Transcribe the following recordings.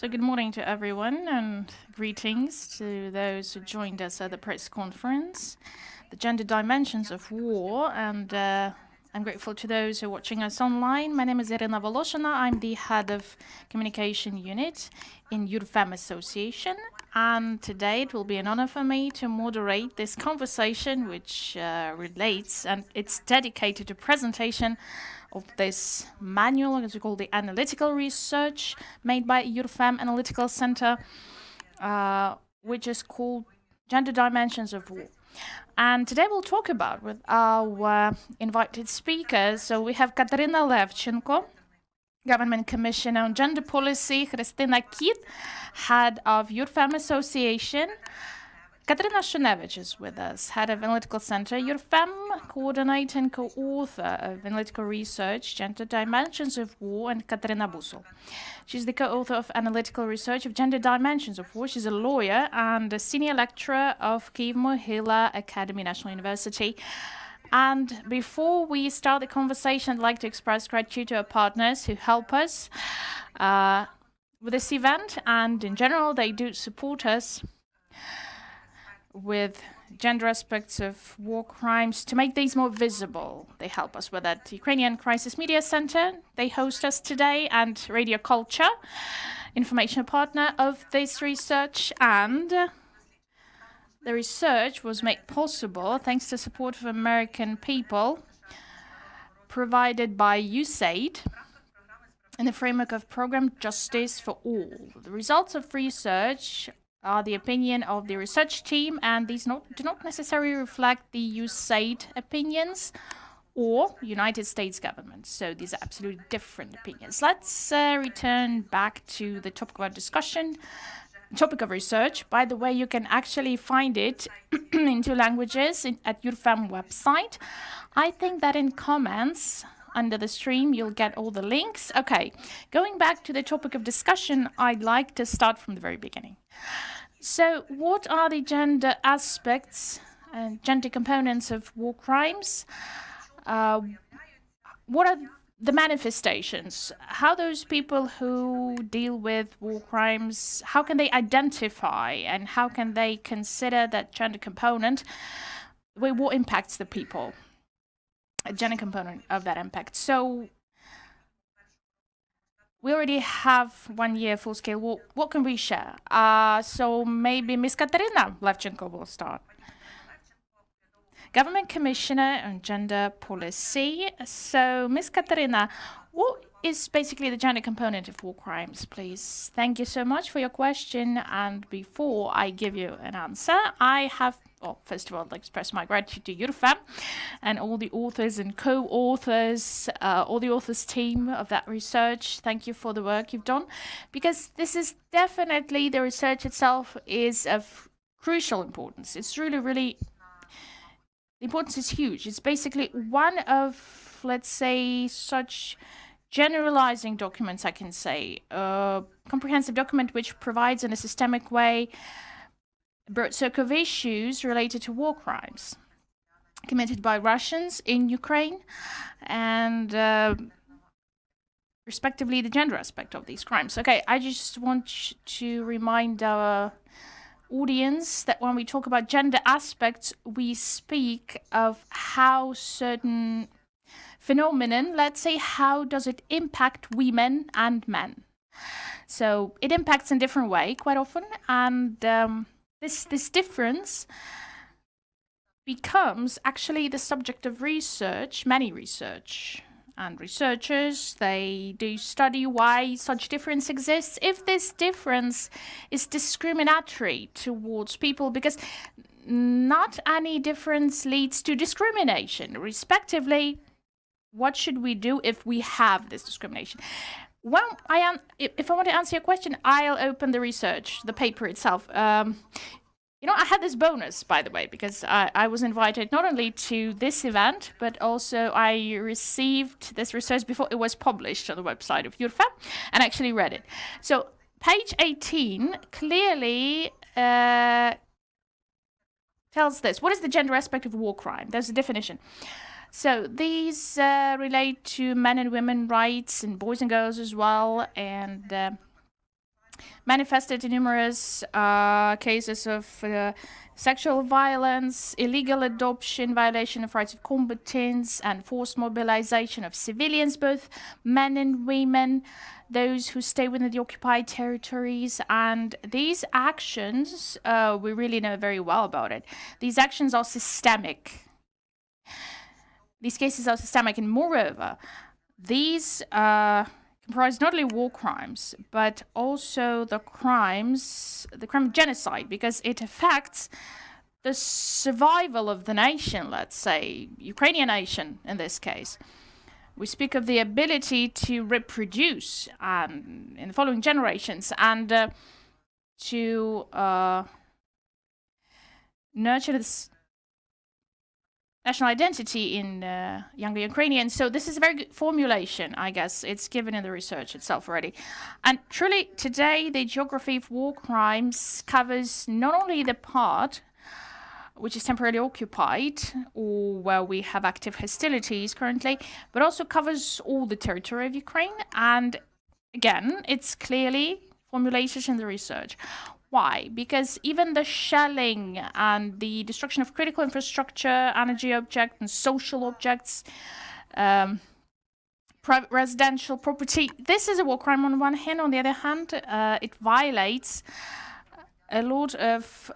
So good morning to everyone and greetings to those who joined us at the press conference, the gender dimensions of war, and I'm grateful to those who are watching us online. My name is Yaryna Voloshyn. I'm the head of communication unit in JurFem Association, and today it will be an honor for me to moderate this conversation which relates, and it's dedicated to presentation of this manual, as we call the analytical research made by JurFem Analytical Center, which is called Gender Dimensions of War. And today we'll talk about with our invited speakers. So we have Kateryna Levchenko, Government Commissioner on Gender Policy, Khrystyna, head of JurFem Association. Kateryna Shunevych is with us, head of Analytical Center, JurFem, coordinator and co-author of Analytical Research, Gender Dimensions of War, and Kateryna Busol. She's the co-author of Analytical Research of Gender Dimensions of War. She's a lawyer and a senior lecturer of Kyiv-Mohyla Academy National University. And before we start the conversation, I'd like to express gratitude to our partners who help us with this event, and in general, they do support us with gender aspects of war crimes to make these more visible. They help us with that. Ukrainian Crisis Media Center, they host us today, and Radio Culture, information partner of this research. And the research was made possible thanks to support of American people provided by USAID in the framework of program Justice for All. The results of research are the opinion of the research team, and these do not necessarily reflect the USAID opinions or United States government. So these are absolutely different opinions. Let's return back to the topic of our discussion, topic of research. By the way, you can actually find it in 2 languages at JurFem website. I think that in comments under the stream, you'll get all the links. Okay, going back to the topic of discussion, I'd like to start from the very beginning. So what are the gender aspects and gender components of war crimes? What are the manifestations? How those people who deal with war crimes, how can they identify and how can they consider that gender component, the way war impacts the people, a gender component of that impact? So we already have 1 year full-scale war. What can we share? So maybe Ms. Kateryna Levchenko will start. Government Commissioner on Gender Policy. So, Ms. Kateryna, what is basically the gender component of war crimes, please? Thank you so much for your question. And before I give you an answer, I have, well, first of all, I'd like to express my gratitude to JurFem and all the authors and co-authors, all the authors team of that research. Thank you for the work you've done, because this is definitely, the research itself is of crucial importance. It's really, really, the importance is huge. It's basically one of, let's say, such generalizing documents, I can say, a comprehensive document which provides in a systemic way a broad circle of issues related to war crimes committed by Russians in Ukraine and respectively the gender aspect of these crimes. Okay, I just want to remind our audience that when we talk about gender aspects, we speak of how certain phenomenon, let's say, how does it impact women and men? So it impacts in different way quite often, and this difference becomes actually the subject of research, many research. And researchers, they do study why such difference exists, if this difference is discriminatory towards people, because not any difference leads to discrimination, respectively. What should we do if we have this discrimination? Well, if I want to answer your question, I'll open the research, the paper itself. You know, I had this bonus, by the way, because I was invited not only to this event, but also I received this research before it was published on the website of JurFem and actually read it. So page 18 clearly tells this. What is the gender aspect of a war crime? There's a definition. So these relate to men and women rights and boys and girls as well. And manifested in numerous cases of sexual violence, illegal adoption, violation of rights of combatants, and forced mobilization of civilians, both men and women, those who stay within the occupied territories. And these actions, we really know very well about it. These actions are systemic. These cases are systemic, and moreover, these comprise not only war crimes, but also the crime of genocide, because it affects the survival of the nation, let's say, Ukrainian nation in this case. We speak of the ability to reproduce in the following generations and to nurture this national identity in younger Ukrainians. So this is a very good formulation, I guess. It's given in the research itself already. And truly, today, the geography of war crimes covers not only the part which is temporarily occupied or where we have active hostilities currently, but also covers all the territory of Ukraine. And again, it's clearly formulated in the research. Why? Because even the shelling and the destruction of critical infrastructure, energy objects, and social objects, private residential property, this is a war crime on one hand. On the other hand, it violates a lot of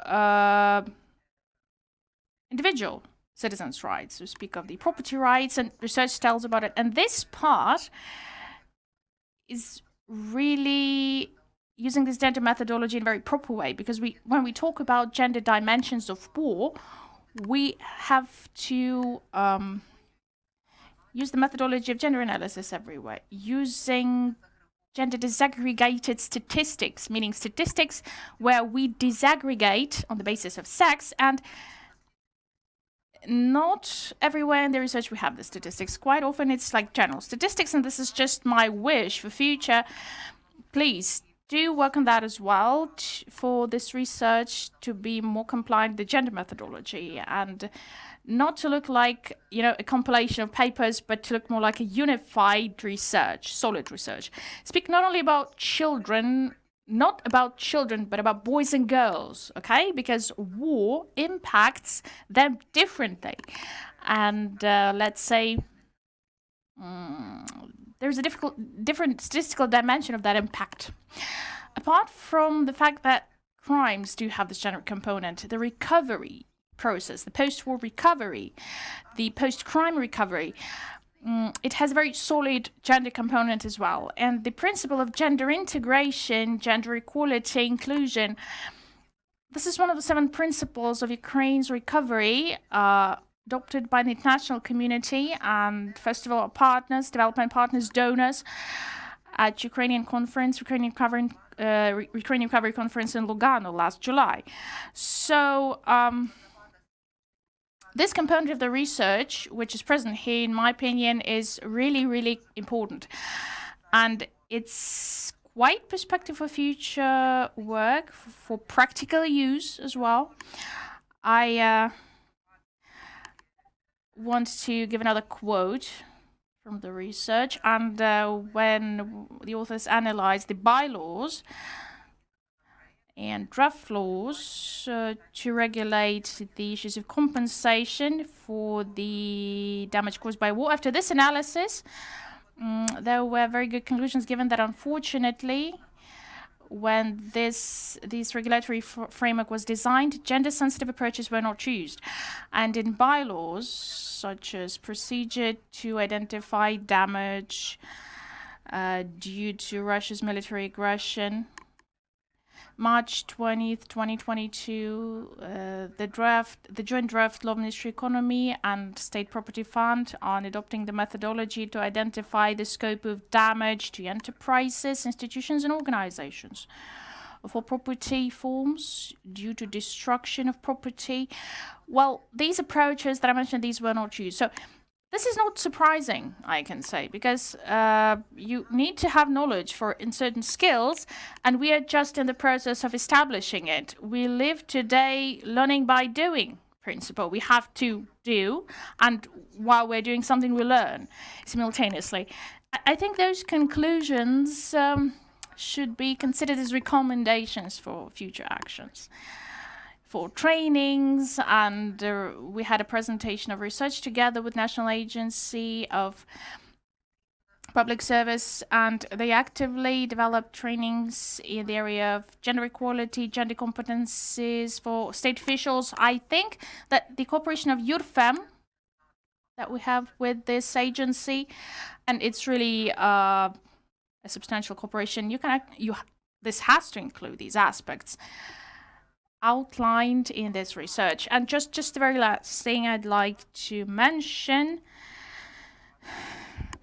individual citizens' rights. We speak of the property rights, and research tells about it. And this part is really using this gender methodology in a very proper way, because when we talk about gender dimensions of war, we have to use the methodology of gender analysis everywhere, using gender disaggregated statistics, meaning statistics where we disaggregate on the basis of sex. And not everywhere in the research we have the statistics. Quite often it's like general statistics, and this is just my wish for future. Please do work on that as well for this research to be more compliant with the gender methodology and not to look like, a compilation of papers, but to look more like a unified research, solid research. Speak not only about children, not about children, but about boys and girls, okay? Because war impacts them differently. And let's say there's a different statistical dimension of that impact. Apart from the fact that crimes do have this gender component, the recovery process, the post-war recovery, the post-crime recovery, it has a very solid gender component as well. And the principle of gender integration, gender equality, inclusion, this is one of the 7 principles of Ukraine's recovery, adopted by the international community and, first of all, our partners, development partners, donors at Ukrainian Recovery Conference in Lugano last July. So this component of the research, which is present here, in my opinion, is really, really important. And it's quite perspective for future work, for practical use as well. I want to give another quote from the research. And when the authors analyzed the bylaws and draft laws to regulate the issues of compensation for the damage caused by war, after this analysis, there were very good conclusions given that, unfortunately, when this regulatory framework was designed, gender-sensitive approaches were not used. And in bylaws, such as procedure to identify damage due to Russia's military aggression, March 20th, 2022, the Joint Draft Law of Ministry Economy and State Property Fund on adopting the methodology to identify the scope of damage to enterprises, institutions, and organizations for property forms due to destruction of property. Well, these approaches that I mentioned, these were not used. So this is not surprising, I can say, because you need to have knowledge in certain skills, and we are just in the process of establishing it. We live today learning by doing principle. We have to do, and while we're doing something, we learn simultaneously. I think those conclusions should be considered as recommendations for future actions, for trainings, and we had a presentation of research together with National Agency of Public Service, and they actively develop trainings in the area of gender equality, gender competencies for state officials. I think that the cooperation of JurFem that we have with this agency, and it's really a substantial cooperation. This has to include these aspects outlined in this research. And just the very last thing I'd like to mention,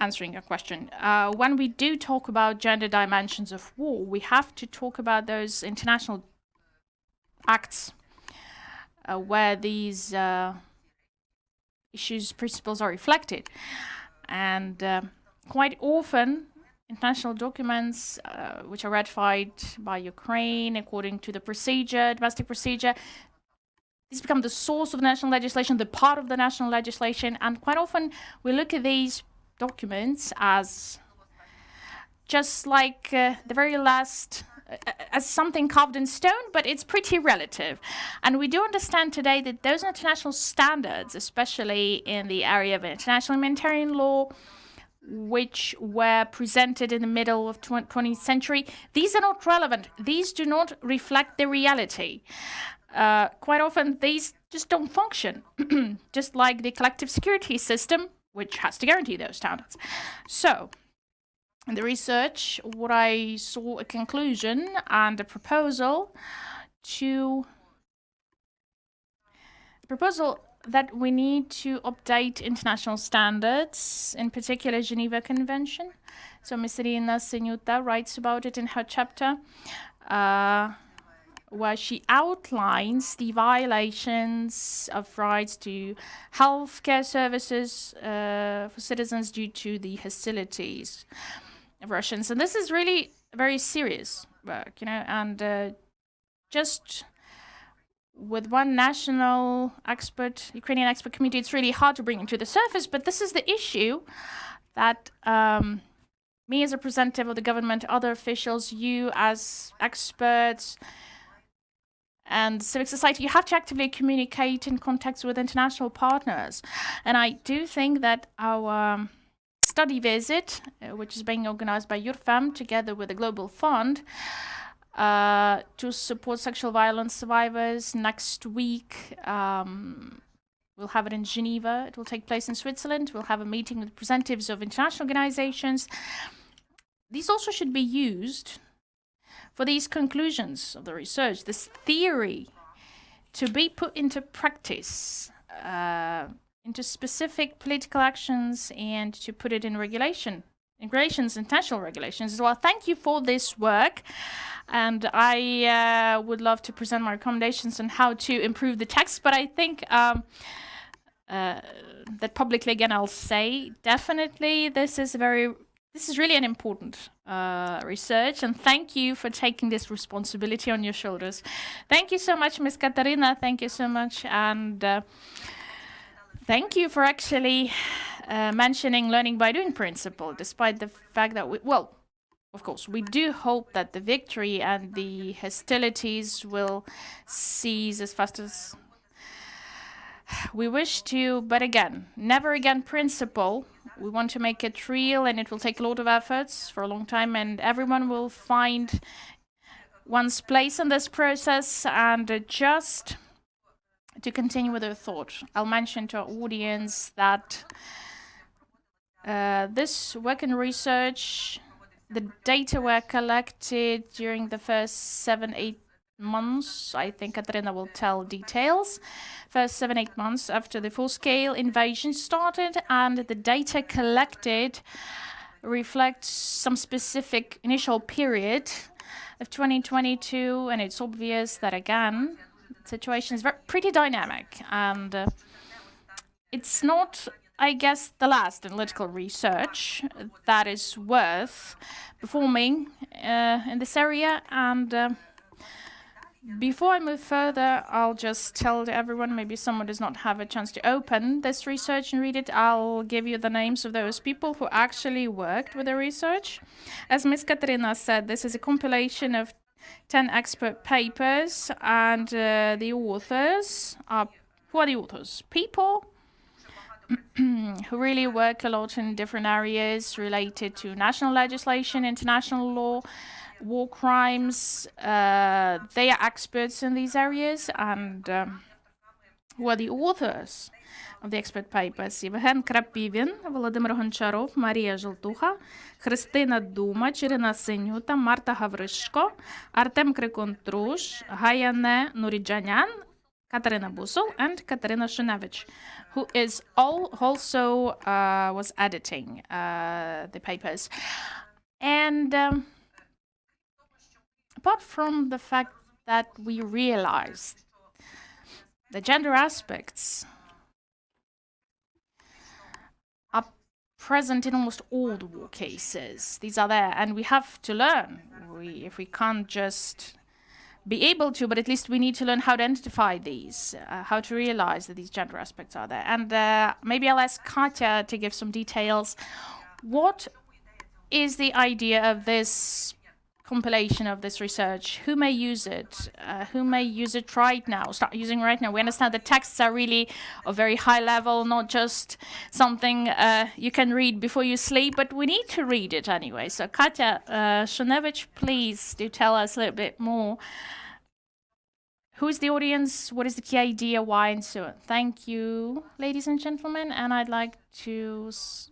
answering your question, when we do talk about gender dimensions of war, we have to talk about those international acts where these issues, principles are reflected. And quite often, international documents which are ratified by Ukraine according to the procedure, domestic procedure, these become the source of national legislation, the part of the national legislation. And quite often, we look at these documents as just like the very last, as something carved in stone, but it's pretty relative. And we do understand today that those international standards, especially in the area of international humanitarian law, which were presented in the middle of 20th century, these are not relevant. These do not reflect the reality. Quite often, these just don't function, just like the collective security system, which has to guarantee those standards. So, in the research, what I saw a conclusion and a proposal that we need to update international standards, in particular Geneva Convention. So Ms. Irina Senyuta writes about it in her chapter, where she outlines the violations of rights to healthcare services for citizens due to the hostilities of Russians. And this is really very serious work, and just with one national expert, Ukrainian expert committee, it's really hard to bring it to the surface, but this is the issue that me as a representative of the government, other officials, you as experts, and civic society, you have to actively communicate in context with international partners. And I do think that our study visit, which is being organized by JurFem together with the Global Fund, to support sexual violence survivors next week. We'll have it in Geneva. It will take place in Switzerland. We'll have a meeting with representatives of international organizations. These also should be used for these conclusions of the research, this theory, to be put into practice, into specific political actions, and to put it in regulations, international regulations as well. Thank you for this work. And I would love to present my recommendations on how to improve the text, but I think that publicly again I'll say definitely this is really an important research, and thank you for taking this responsibility on your shoulders. Thank you so much, Ms. Kateryna. Thank you so much, and thank you for actually mentioning learning by doing principle, despite the fact that of course, we do hope that the victory and the hostilities will cease as fast as we wish to. But again, never again principle. We want to make it real, and it will take a lot of efforts for a long time, and everyone will find one's place in this process. And just to continue with the thought, I'll mention to our audience that this work and research, the data were collected during the first 7-8 months. I think Kateryna will tell details. First 7-8 months after the full-scale invasion started, and the data collected reflects some specific initial period of 2022, and it's obvious that again, the situation is pretty dynamic, and it's not, I guess, the last analytical research that is worth performing in this area, and Before I move further, I'll just tell everyone, maybe someone does not have a chance to open this research and read it, I'll give you the names of those people who actually worked with the research. As Ms. Kateryna said, this is a compilation of 10 expert papers, and the authors are, who are the authors? People who really work a lot in different areas related to national legislation, international law, war crimes. They are experts in these areas, and who are the authors of the expert papers? Євген Крапівін, Володимир Гончаров, Марія Желтуха, Христина Думач, Ірина Синюта, Марта Гавришко, Артем Криконтруш, Гаяне Нуріджанян, Kateryna Busol, and Kateryna Shunevych, who is also was editing the papers. And apart from the fact that we realized the gender aspects are present in almost all the war cases. These are there, and we have to learn. If we can't just be able to, but at least we need to learn how to identify these, how to realize that these gender aspects are there. And maybe I'll ask Katya to give some details. What is the idea of this compilation of this research? Who may use it? Who may use it right now? Start using right now. We understand the texts are really of very high level, not just something you can read before you sleep, but we need to read it anyway. So Katya Shunevych, please do tell us a little bit more. Who is the audience? What is the key idea? Why? And so on. Thank you, ladies and gentlemen. And I'd like to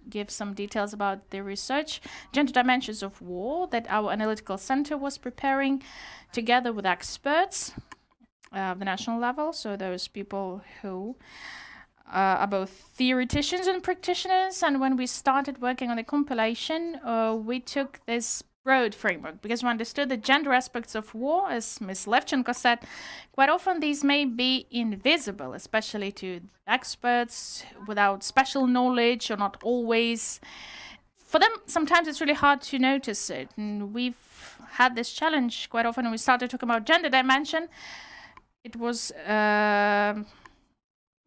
give some details about the research, Gender Dimensions of War, that our analytical center was preparing together with experts of the national level. So those people who are both theoreticians and practitioners. And when we started working on the compilation, we took this broad framework, because we understood the gender aspects of war, as Ms. Levchenko said, quite often these may be invisible, especially to experts without special knowledge, or not always. For them, sometimes it's really hard to notice it. And we've had this challenge quite often when we started talking about gender dimension. It was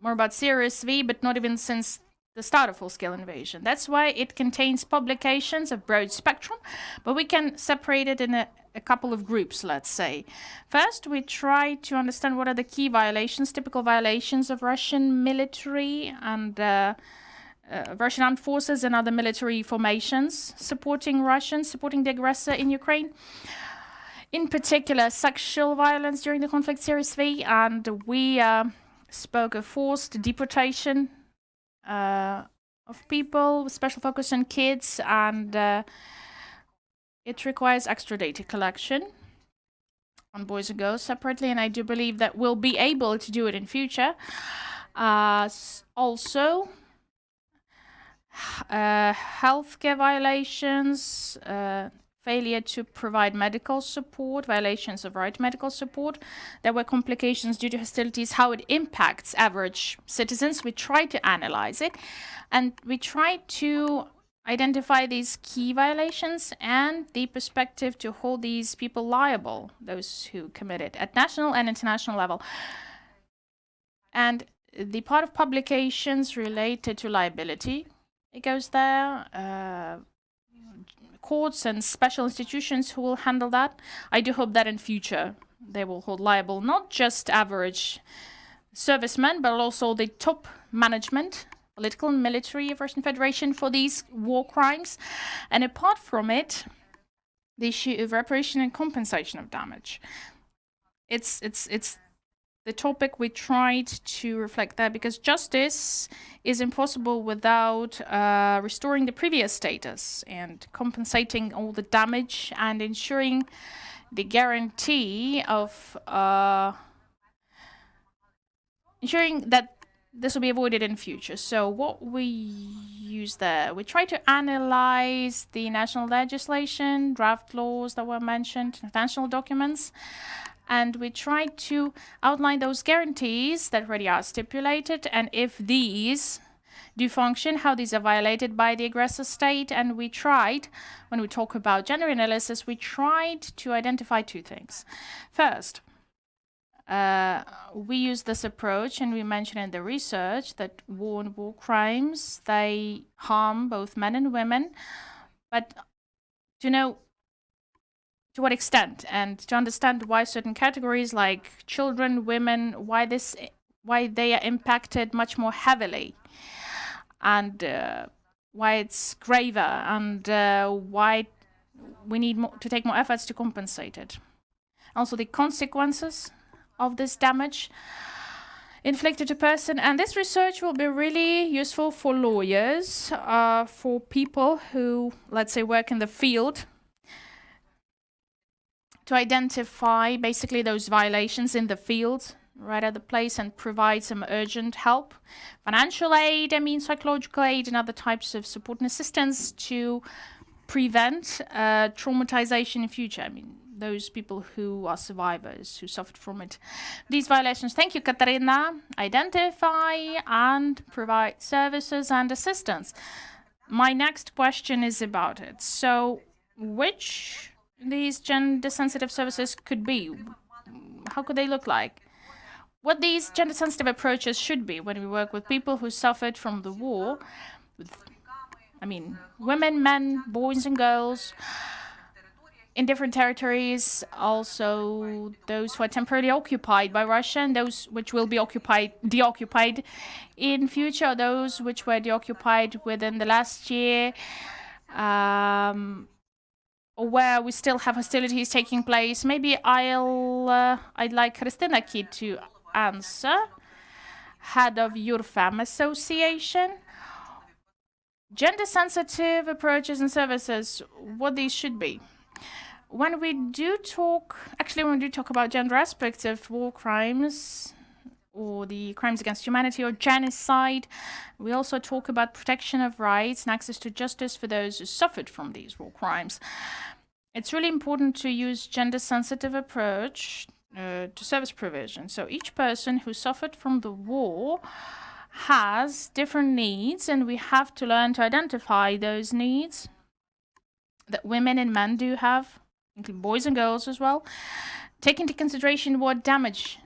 more about CRSV, but not even since the start of full-scale invasion. That's why it contains publications of broad spectrum, but we can separate it in a couple of groups, let's say. First, we try to understand what are the key violations, typical violations of Russian military and Russian armed forces and other military formations supporting Russians, supporting the aggressor in Ukraine. In particular, sexual violence during the conflict, CRSV, and we spoke of forced deportation of people, with special focus on kids, and it requires extra data collection on boys and girls separately, and I do believe that we'll be able to do it in future. Also, healthcare violations, failure to provide medical support, violations of right medical support. There were complications due to hostilities, how it impacts average citizens. We tried to analyze it, and we tried to identify these key violations and the perspective to hold these people liable, those who commit it, at national and international level. And the part of publications related to liability, it goes there. Courts and special institutions who will handle that. I do hope that in future they will hold liable not just average servicemen, but also the top management, political and military of Russian Federation for these war crimes. And apart from it, the issue of reparation and compensation of damage. It's the topic we tried to reflect that, because justice is impossible without restoring the previous status and compensating all the damage and ensuring the guarantee of ensuring that this will be avoided in future. So what we use there, we try to analyze the national legislation, draft laws that were mentioned, international documents, and we try to outline those guarantees that already are stipulated, and if these do function, how these are violated by the aggressor state. And we tried, when we talk about gender analysis, we tried to identify two things. First, we use this approach, and we mention in the research that war and war crimes, they harm both men and women, but to know to what extent and to understand why certain categories like children, women, why they are impacted much more heavily, and why it's graver, and why we need to take more efforts to compensate it. Also the consequences of this damage inflicted to person. And this research will be really useful for lawyers, for people who, let's say, work in the field, to identify basically those violations in the field right at the place and provide some urgent help, financial aid, psychological aid, and other types of support and assistance to prevent traumatization in future. Those people who are survivors, who suffered from it. These violations. Thank you, Kateryna. Identify and provide services and assistance. My next question is about it. So, which these gender-sensitive services could be? How could they look like? What these gender-sensitive approaches should be when we work with people who suffered from the war, women, men, boys and girls, in different territories, also those who are temporarily occupied by Russia, and those which will be deoccupied in future, those which were deoccupied within the last year, or where we still have hostilities taking place. Maybe I'd like Khrystyna to answer, head of JurFem Association. Gender-sensitive approaches and services, what these should be. When we do talk about gender aspects of war crimes, or the crimes against humanity or genocide, we also talk about protection of rights and access to justice for those who suffered from these war crimes. It's really important to use gender-sensitive approach to service provision. So each person who suffered from the war has different needs, and we have to learn to identify those needs that women and men do have, including boys and girls as well, take into consideration what damage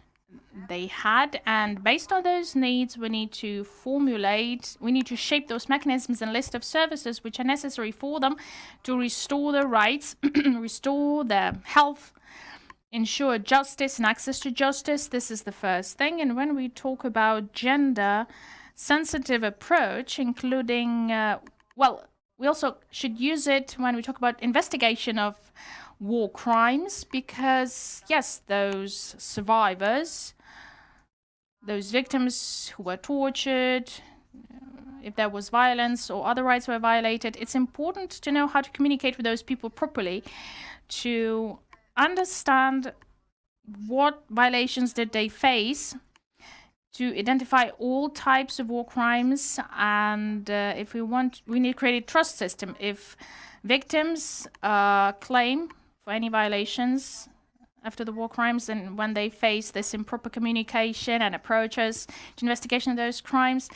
they had, and based on those needs, we need to shape those mechanisms and list of services which are necessary for them to restore their rights, restore their health, ensure justice and access to justice. This is the first thing. And when we talk about gender-sensitive approach, including, we also should use it when we talk about investigation of war crimes, because, yes, those survivors, those victims who were tortured, if there was violence or other rights were violated, it's important to know how to communicate with those people properly, to understand what violations did they face, to identify all types of war crimes, and if we need to create a trust system. If victims claim for any violations after the war crimes, and when they face this improper communication and approaches to investigation of those crimes,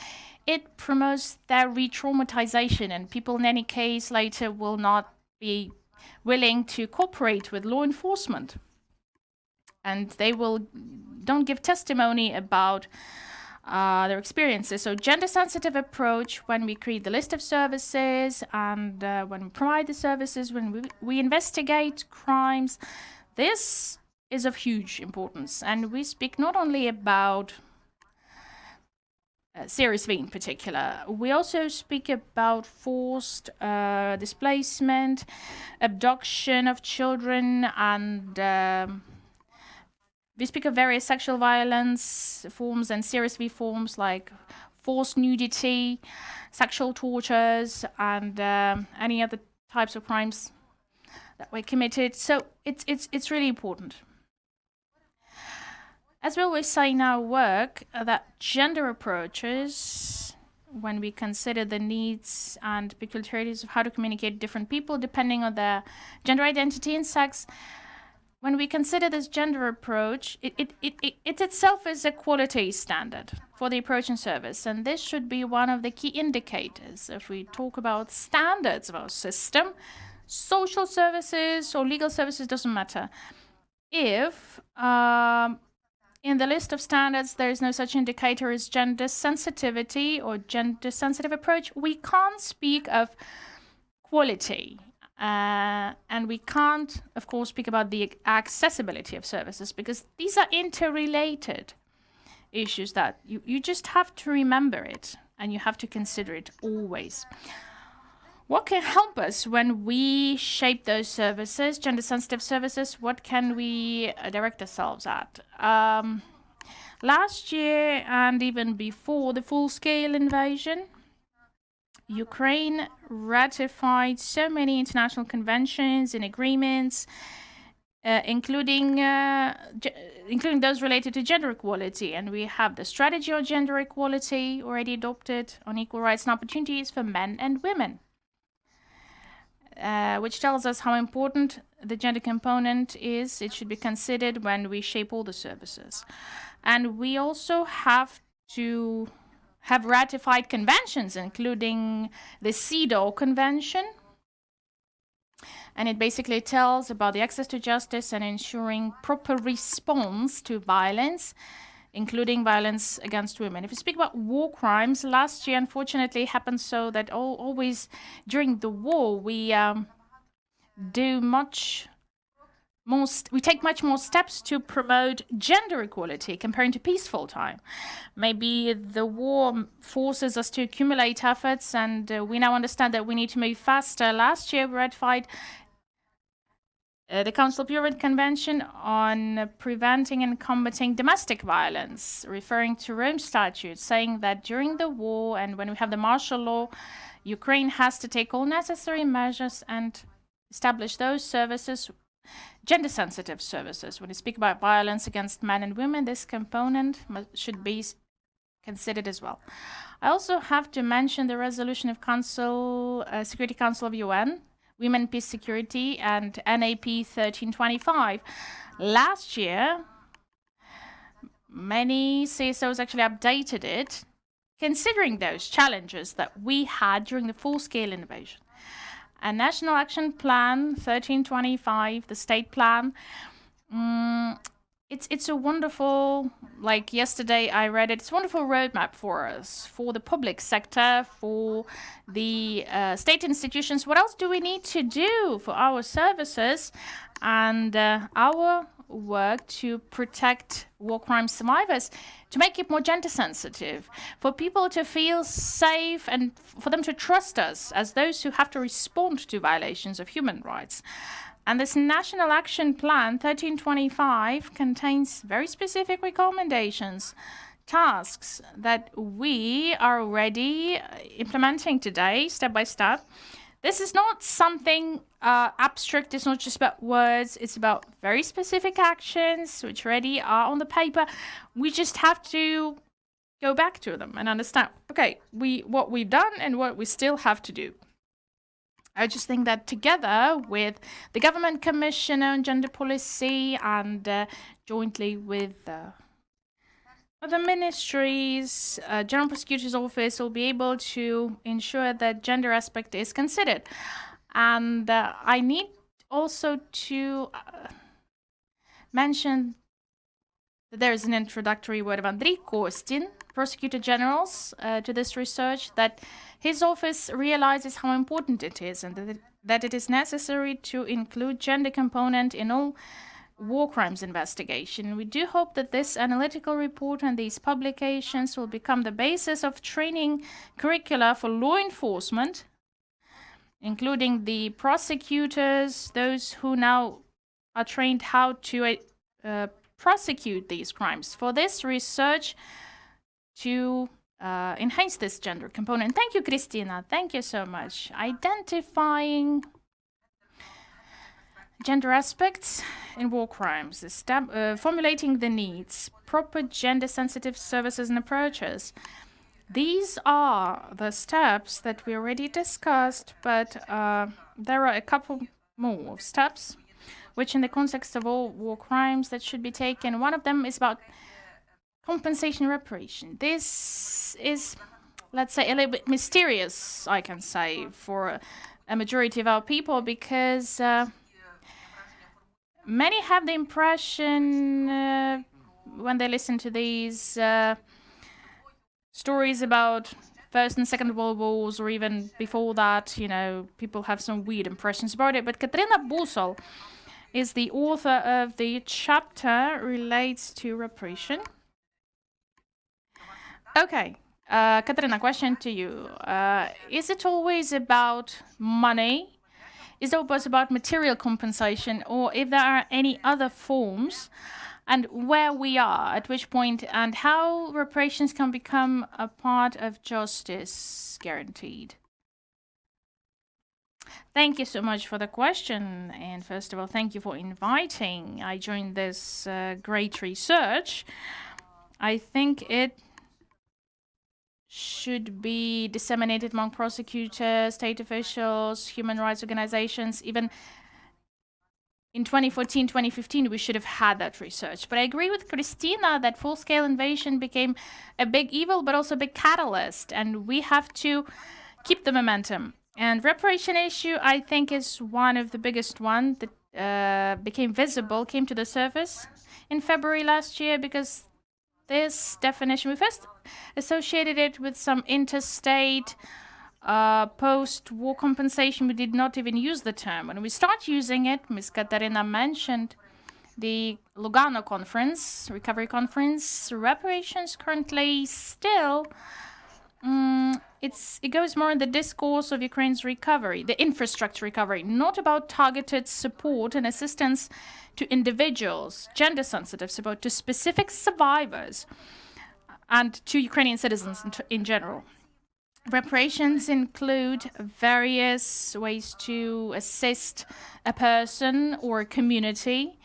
it promotes their re-traumatization, and people in any case later will not be willing to cooperate with law enforcement, and they don't give testimony about their experiences. So gender-sensitive approach when we create the list of services, and when we provide the services, when we investigate crimes, this is of huge importance. And we speak not only about CRSV in particular, we also speak about forced displacement, abduction of children, and we speak of various sexual violence forms and CRSV forms like forced nudity, sexual tortures, and any other types of crimes that were committed. So it's really important. As we always say in our work, that gender approaches, when we consider the needs and peculiarities of how to communicate with different people depending on their gender identity and sex, when we consider this gender approach, it itself is a quality standard for the approach and service, and this should be one of the key indicators. If we talk about standards of our system, social services or legal services, doesn't matter. If In the list of standards, there is no such indicator as gender sensitivity or gender sensitive approach. We can't speak of quality. And we can't, of course, speak about the accessibility of services, because these are interrelated issues that you just have to remember it, and you have to consider it always. What can help us when we shape those services, gender-sensitive services? What can we direct ourselves at? Last year and even before the full-scale invasion, Ukraine ratified so many international conventions and agreements, including those related to gender equality. And we have the strategy on gender equality already adopted on equal rights and opportunities for men and women, which tells us how important the gender component is. It should be considered when we shape all the services. And we also have to have ratified conventions, including the CEDAW Convention. And it basically tells about the access to justice and ensuring proper response to violence, including violence against women. If we speak about war crimes, last year, unfortunately, happened so that always during the war, we take much more steps to promote gender equality comparing to peaceful time. Maybe the war forces us to accumulate efforts, and we now understand that we need to move faster. Last year, we ratified the Council of Europe Convention on preventing and combating domestic violence, referring to Rome Statute, saying that during the war and when we have the martial law, Ukraine has to take all necessary measures and establish those services, gender-sensitive services. When we speak about violence against men and women, this component should be considered as well. I also have to mention the resolution of Security Council of UN, Women, Peace, Security, and NAP 1325. Last year, many CSOs actually updated it, considering those challenges that we had during the full-scale invasion. A National Action Plan 1325, the state plan, it's a wonderful, like yesterday I read it, it's a wonderful roadmap for us, for the public sector, for the state institutions. What else do we need to do for our services and our work to protect war crime survivors, to make it more gender sensitive, for people to feel safe and for them to trust us as those who have to respond to violations of human rights. And this National Action Plan 1325 contains very specific recommendations, tasks that we are already implementing today, step by step. This is not something abstract. It's not just about words. It's about very specific actions which already are on the paper. We just have to go back to them and understand, okay, what we've done and what we still have to do. I just think that together with the Government Commissioner on Gender Policy and jointly with other ministries, General Prosecutor's Office will be able to ensure that gender aspect is considered. And I need also to mention that there is an introductory word of Andriy Kostin, Prosecutor General's, to this research, that his office realizes how important it is and that it is necessary to include gender component in all war crimes investigation. We do hope that this analytical report and these publications will become the basis of training curricula for law enforcement, including the prosecutors, those who now are trained how to prosecute these crimes. For this research to enhance this gender component. Thank you, Khrystyna. Thank you so much. Identifying gender aspects in war crimes, formulating the needs, proper gender-sensitive services and approaches. These are the steps that we already discussed, but there are a couple more steps which in the context of all war crimes that should be taken. One of them is about compensation reparation. This is, let's say, a little bit mysterious, I can say, for a majority of our people, because many have the impression when they listen to these stories about First and Second World Wars, or even before that, people have some weird impressions about it. But Kateryna Busol is the author of the chapter relates to repression. Okay, Kateryna, question to you. Is it always about money? Is it always about material compensation, or if there are any other forms, and where we are, at which point, and how reparations can become a part of justice guaranteed? Thank you so much for the question. And first of all, thank you for inviting. I joined this great research. I think it should be disseminated among prosecutors, state officials, human rights organizations. Even in 2014, 2015, we should have had that research. But I agree with Khrystyna that full-scale invasion became a big evil, but also a big catalyst. And we have to keep the momentum. And reparation issue, I think, is one of the biggest one that became visible, came to the surface in February last year, because this definition, we first associated it with some interstate post-war compensation. We did not even use the term. When we start using it, Ms. Kateryna mentioned the Lugano conference, recovery conference. Reparations currently still, it goes more in the discourse of Ukraine's recovery, the infrastructure recovery, not about targeted support and assistance to individuals, gender-sensitive support to specific survivors and to Ukrainian citizens in general. Reparations include various ways to assist a person or a community.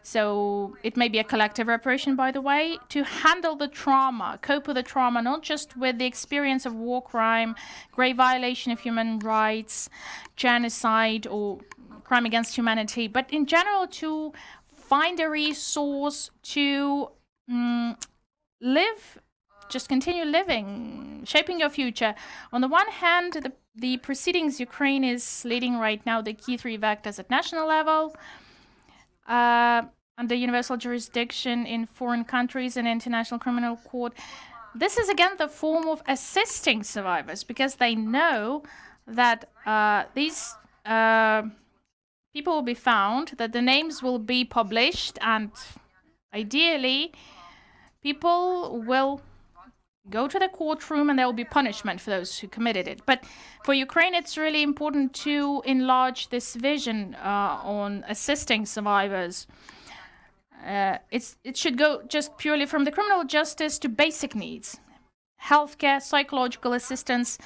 So it may be a collective reparation, by the way, to handle the trauma, cope with the trauma, not just with the experience of war crime, grave violation of human rights, genocide, or crime against humanity, but in general to find a resource to live, just continue living, shaping your future. On the one hand, the proceedings Ukraine is leading right now, the Kyiv Act at national level, under universal jurisdiction in foreign countries and international criminal court. This is again the form of assisting survivors, because they know that these people will be found, that the names will be published, and ideally people will go to the courtroom and there will be punishment for those who committed it. But for Ukraine, it's really important to enlarge this vision on assisting survivors. It should go just purely from the criminal justice to basic needs, healthcare, psychological assistance,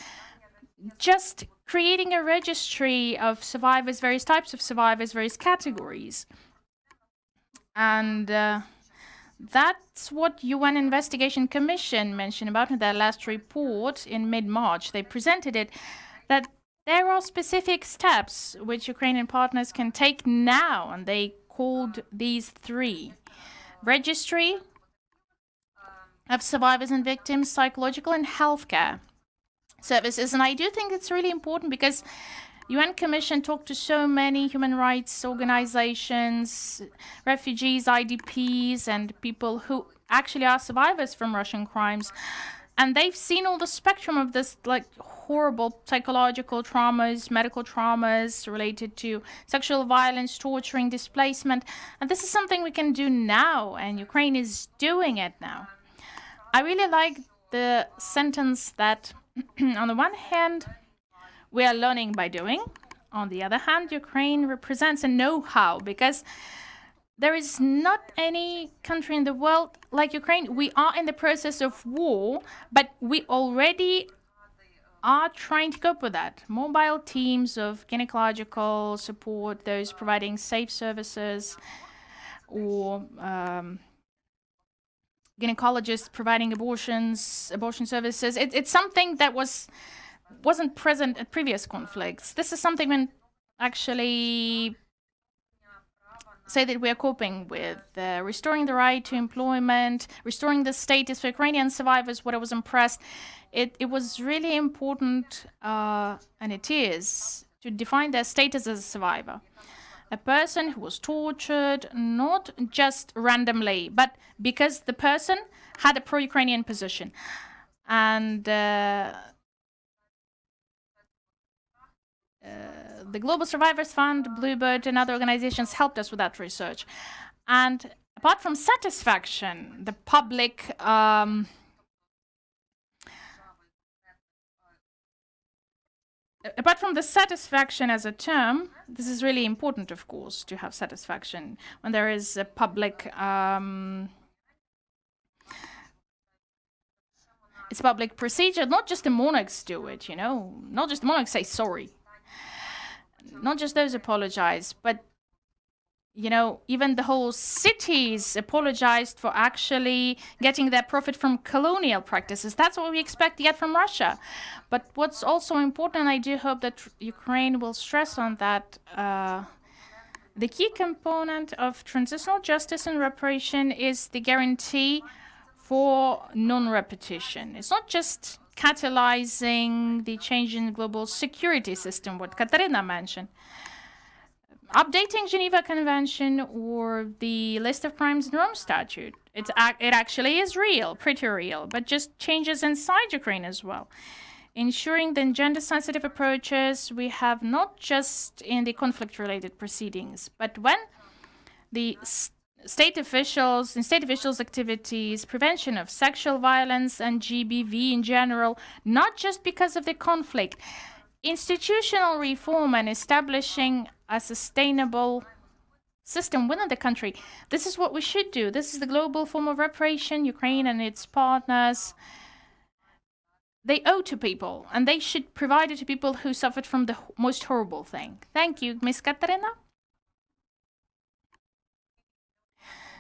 just creating a registry of survivors, various types of survivors, various categories. And that's what UN Investigation Commission mentioned about in their last report in mid-March. They presented it, that there are specific steps which Ukrainian partners can take now, and they called these three: registry of survivors and victims, psychological and healthcare services. And I do think it's really important, because UN Commission talked to so many human rights organizations, refugees, IDPs, and people who actually are survivors from Russian crimes. And they've seen all the spectrum of this, like, horrible psychological traumas, medical traumas related to sexual violence, torturing, displacement. And this is something we can do now, and Ukraine is doing it now. I really like the sentence that, on the one hand, we are learning by doing. On the other hand, Ukraine represents a know-how, because there is not any country in the world like Ukraine. We are in the process of war, but we already are trying to cope with that. Mobile teams of gynecological support, those providing safe services, or gynecologists providing abortion services. It's something that wasn't present at previous conflicts. This is something we actually say that we are coping with, restoring the right to employment, restoring the status for Ukrainian survivors. What I was impressed, it was really important, and it is, to define their status as a survivor. a person who was tortured, not just randomly, but because the person had a pro-Ukrainian position. And the Global Survivors Fund, Bluebird, and other organizations helped us with that research. And apart from satisfaction, the public apart from the satisfaction as a term, this is really important, of course, to have satisfaction when there is a public it's public procedure. Not just the monarchs do it, you know, not just the monarchs say sorry, not just those apologize, but you know, even the whole cities apologized for actually getting their profit from colonial practices. That's what we expect to get from Russia. But what's also important, and I do hope that Ukraine will stress on that, the key component of transitional justice and reparation is the guarantee for non-repetition. It's not just catalyzing the change in the global security system, what Kateryna mentioned. Updating Geneva Convention or the list of crimes in Rome Statute. It actually is real, pretty real, but just changes inside Ukraine as well. Ensuring the gender-sensitive approaches we have not just in the conflict-related proceedings, but when the state officials activities, prevention of sexual violence and GBV in general, not just because of the conflict, institutional reform and establishing a sustainable system within the country. This is what we should do. This is the global form of reparation Ukraine and its partners they owe to people, and they should provide it to people who suffered from the most horrible thing. Thank you, Ms. Kateryna.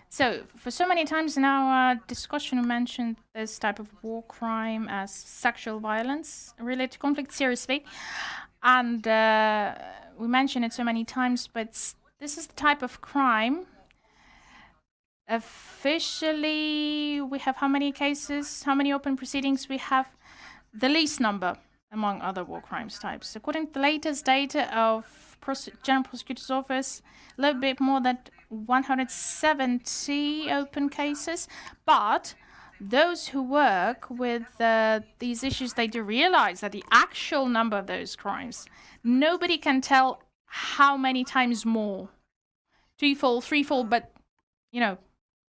So, for so many times in our discussion, we mentioned this type of war crime as sexual violence related to conflict seriously. And we mention it so many times, but this is the type of crime. Officially, we have how many cases, how many open proceedings? We have the least number among other war crimes types. According to the latest data of General Prosecutor's Office, a little bit more than 170 open cases, but those who work with these issues, they do realize that the actual number of those crimes, nobody can tell how many times more. Twofold, threefold, but, you know,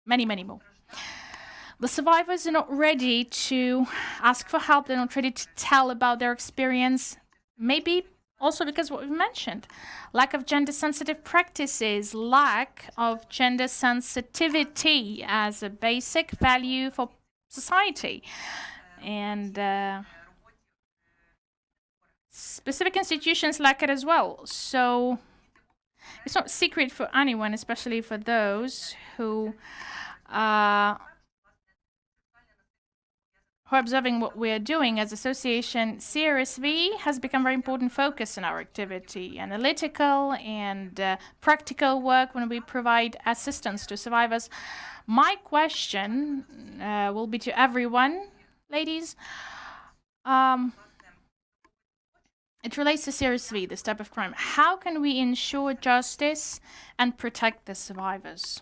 many, many more. The survivors are not ready to ask for help. They're not ready to tell about their experience. Maybe also because what we mentioned, lack of gender-sensitive practices, lack of gender sensitivity as a basic value for society. And specific institutions lack it as well. So it's not secret for anyone, especially for those who are observing what we are doing as association. CRSV has become a very important focus in our activity, analytical and practical work when we provide assistance to survivors. My question will be to everyone, ladies. It relates to CRSV, this type of crime. How can we ensure justice and protect the survivors?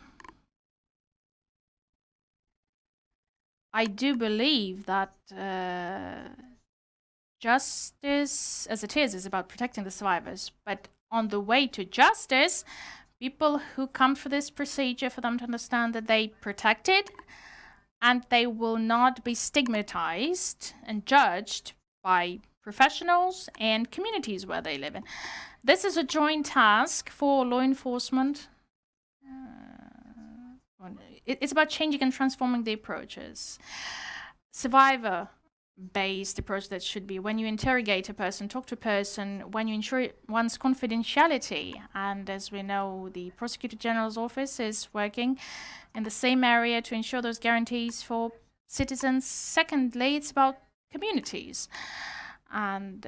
I do believe that justice, as it is about protecting the survivors. But on the way to justice, people who come for this procedure, for them to understand that they protected and they will not be stigmatized and judged by professionals and communities where they live in. This is a joint task for law enforcement. It's about changing and transforming the approaches. Survivor-based approach that should be when you interrogate a person, talk to a person, when you ensure one's confidentiality. And as we know, the Prosecutor General's office is working in the same area to ensure those guarantees for citizens. Secondly, it's about communities. And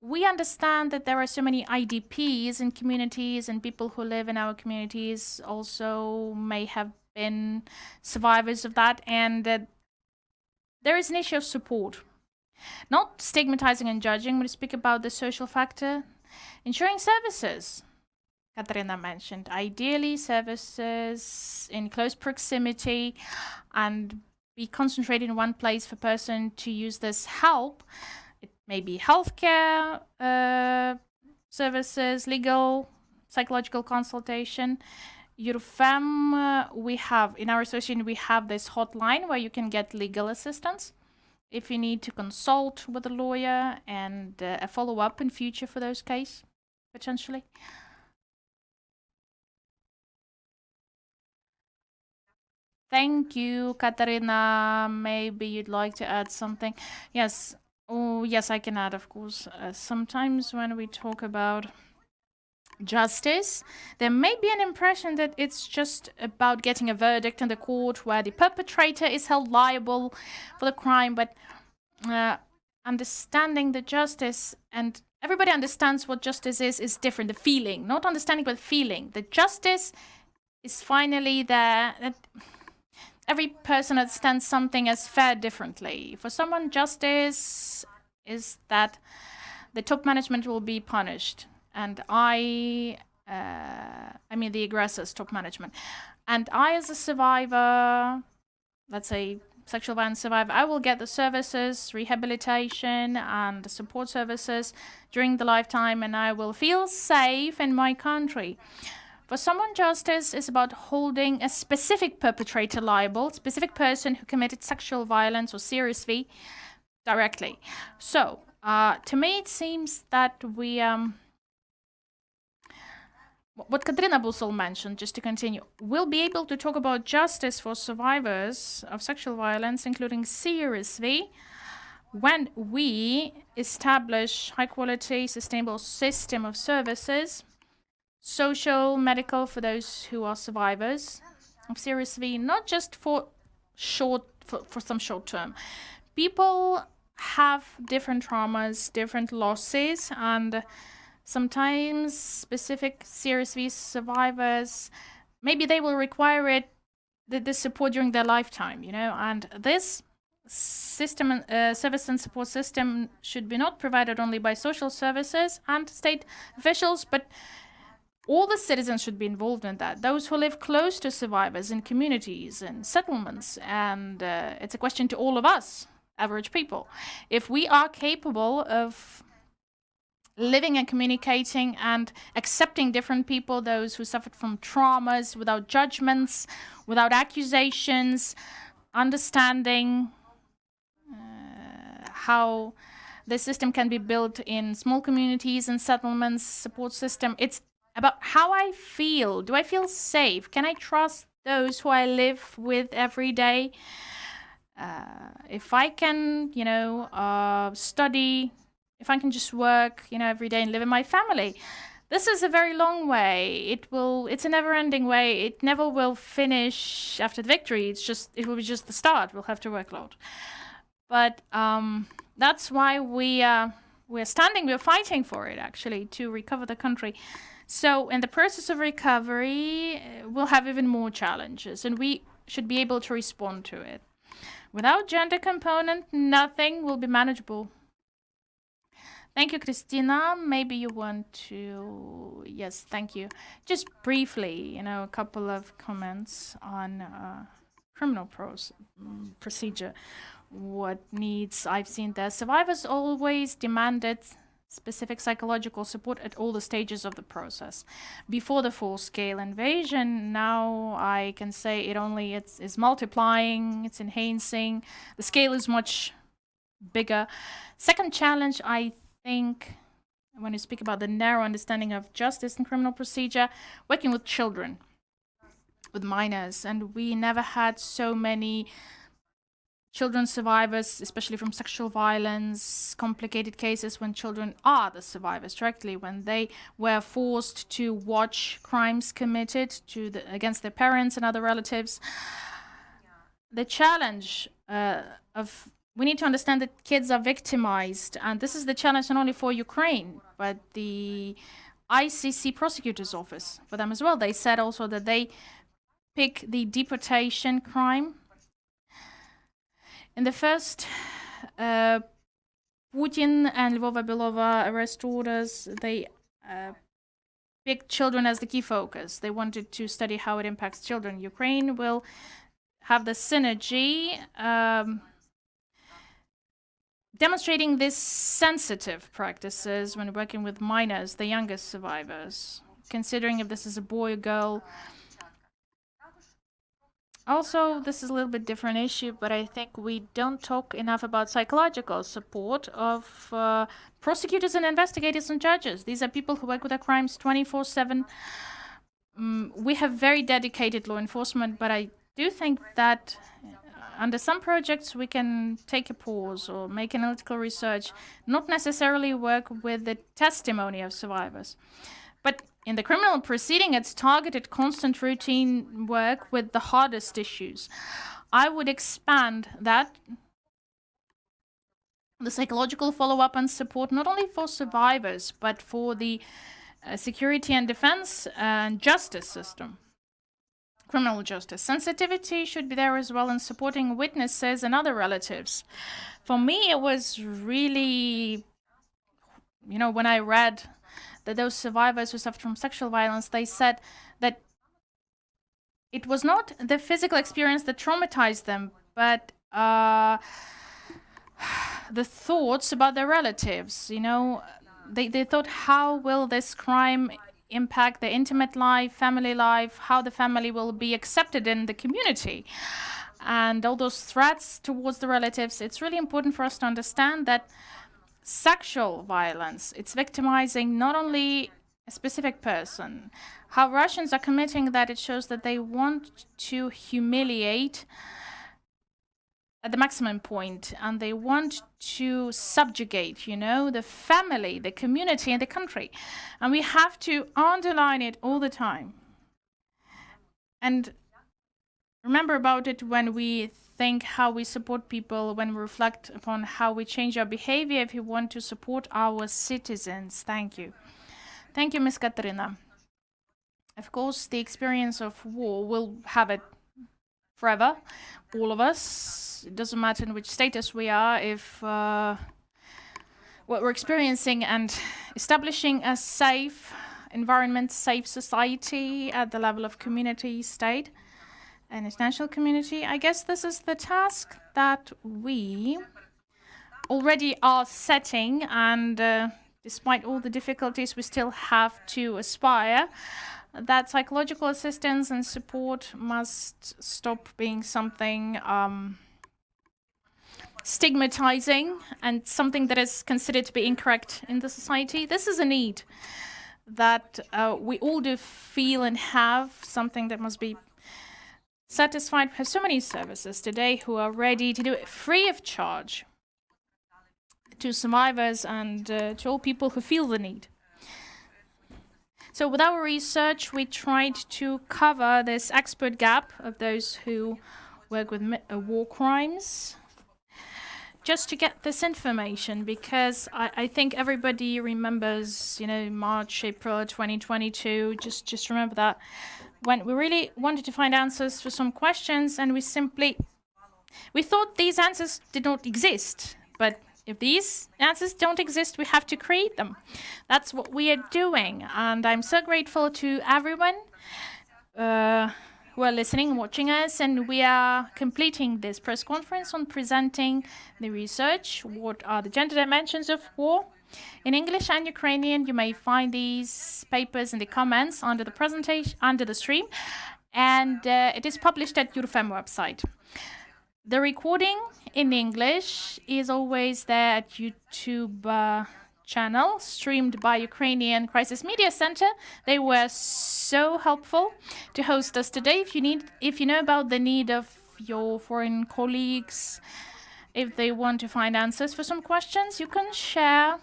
we understand that there are so many IDPs in communities, and people who live in our communities also may have been survivors of that, and there is an issue of support. Not stigmatizing and judging, but to speak about the social factor, ensuring services. Kateryna mentioned. Ideally, services in close proximity and be concentrated in one place for person to use this help. It may be healthcare services, legal, psychological consultation. JurFem, we have, in our association, we have this hotline where you can get legal assistance if you need to consult with a lawyer and a follow-up in future for those cases, potentially. Thank you, Kateryna. Maybe you'd like to add something. Yes. Oh, yes, I can add, of course. Sometimes when we talk about justice, there may be an impression that it's just about getting a verdict in the court where the perpetrator is held liable for the crime, but understanding the justice, and everybody understands what justice is different. The feeling, not understanding, but feeling. The justice is finally there. That every person understands something as fair differently. For someone, justice is that the top management will be punished, and I mean the aggressor's top management. And I, as a survivor, let's say sexual violence survivor, I will get the services, rehabilitation and support services during the lifetime, and I will feel safe in my country. For someone, justice is about holding a specific perpetrator liable, specific person who committed sexual violence or seriously, directly. So, to me, it seems that we, what Kateryna Busol mentioned, just to continue, we'll be able to talk about justice for survivors of sexual violence, including seriously, when we establish high-quality, sustainable system of services, social, medical, for those who are survivors of seriously, not just for some short term. People have different traumas, different losses, and sometimes specific seriously survivors, maybe they will require the support during their lifetime, and this system, service and support system should be not provided only by social services and state officials, but all the citizens should be involved in that. Those who live close to survivors in communities and settlements. And it's a question to all of us, average people. If we are capable of living and communicating and accepting different people, those who suffered from traumas, without judgments, without accusations, understanding how the system can be built in small communities and settlements, support system. It's about how I feel. Do I feel safe? Can I trust those who I live with every day? If I can, study, if I can just work, every day and live in my family. This is a very long way. It's a never-ending way. It never will finish after the victory. It will be just the start. We'll have to work a lot. But that's why we're standing, we're fighting for it, actually, to recover the country. So in the process of recovery, we'll have even more challenges, and we should be able to respond to it. Without gender component, nothing will be manageable. Thank you, Khrystyna. Maybe you want to... Yes, thank you. Just briefly, a couple of comments on criminal procedure. What needs I've seen there. Survivors always demanded specific psychological support at all the stages of the process. Before the full-scale invasion, now I can say it's multiplying, it's enhancing. The scale is much bigger. Second challenge, I think, when you speak about the narrow understanding of justice and criminal procedure, working with children, with minors, and we never had so many children survivors, especially from sexual violence, complicated cases when children are the survivors directly, when they were forced to watch crimes committed against their parents and other relatives. The challenge we need to understand that kids are victimized, and this is the challenge not only for Ukraine, but the ICC prosecutor's office for them as well. They said also that they pick the deportation crime. In the first Putin and Lvova Belova arrest orders, they picked children as the key focus. They wanted to study how it impacts children. Ukraine will have the synergy demonstrating these sensitive practices when working with minors, the youngest survivors, considering if this is a boy or girl. Also, this is a little bit different issue, but I think we don't talk enough about psychological support of prosecutors and investigators and judges. These are people who work with their crimes 24/7. We have very dedicated law enforcement, but I do think that under some projects we can take a pause or make analytical research, not necessarily work with the testimony of survivors. But in the criminal proceeding, it's targeted, constant, routine work with the hardest issues. I would expand that, the psychological follow-up and support, not only for survivors, but for the security and defense and justice system. Criminal justice. Sensitivity should be there as well in supporting witnesses and other relatives. For me, it was really, when I read that those survivors who suffered from sexual violence, they said that it was not the physical experience that traumatized them, but the thoughts about their relatives. They thought, how will this crime impact their intimate life, family life, how the family will be accepted in the community, and all those threats towards the relatives. It's really important for us to understand that sexual violence, it's victimizing not only a specific person. How Russians are committing that, it shows that they want to humiliate at the maximum point, and they want to subjugate, the family, the community, and the country. And we have to underline it all the time. And remember about it when we think how we support people, when we reflect upon how we change our behavior if we want to support our citizens. Thank you. Thank you, Ms. Kateryna. Of course, the experience of war, will have it forever, all of us. It doesn't matter in which status we are, if what we're experiencing and establishing a safe environment, safe society at the level of community, state, and international community. I guess this is the task that we already are setting, and despite all the difficulties, we still have to aspire that psychological assistance and support must stop being something stigmatizing and something that is considered to be incorrect in the society. This is a need that we all do feel and have, something that must be satisfied. We have so many services today who are ready to do it free of charge to survivors and to all people who feel the need. So with our research, we tried to cover this expert gap of those who work with war crimes, just to get this information, because I think everybody remembers, March, April 2022, just remember that, when we really wanted to find answers for some questions, and we thought these answers did not exist, but if these answers don't exist, we have to create them. That's what we are doing, and I'm so grateful to everyone who are listening, watching us, and we are completing this press conference on presenting the research. What are the gender dimensions of war? In English and Ukrainian, you may find these papers in the comments under the presentation, under the stream, and it is published at JurFem website. The recording in English is always there at YouTube channel, streamed by Ukrainian Crisis Media Center. They were so helpful to host us today. If you know about the need of your foreign colleagues, if they want to find answers for some questions, you can share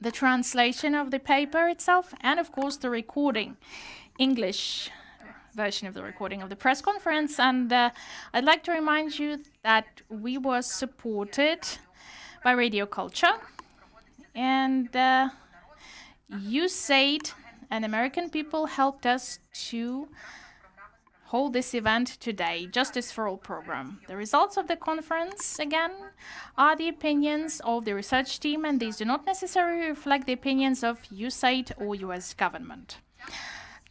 the translation of the paper itself, and of course the recording, English version of the recording of the press conference. And I'd like to remind you that we were supported by Radio Culture, and USAID and American people helped us to hold this event today, Justice for All program. The results of the conference, again, are the opinions of the research team, and these do not necessarily reflect the opinions of USAID or US government.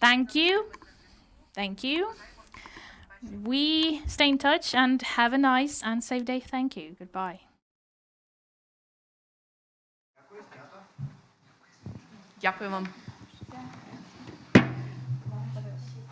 Thank you. Thank you. We stay in touch and have a nice and safe day. Thank you. Goodbye. Дякую вам.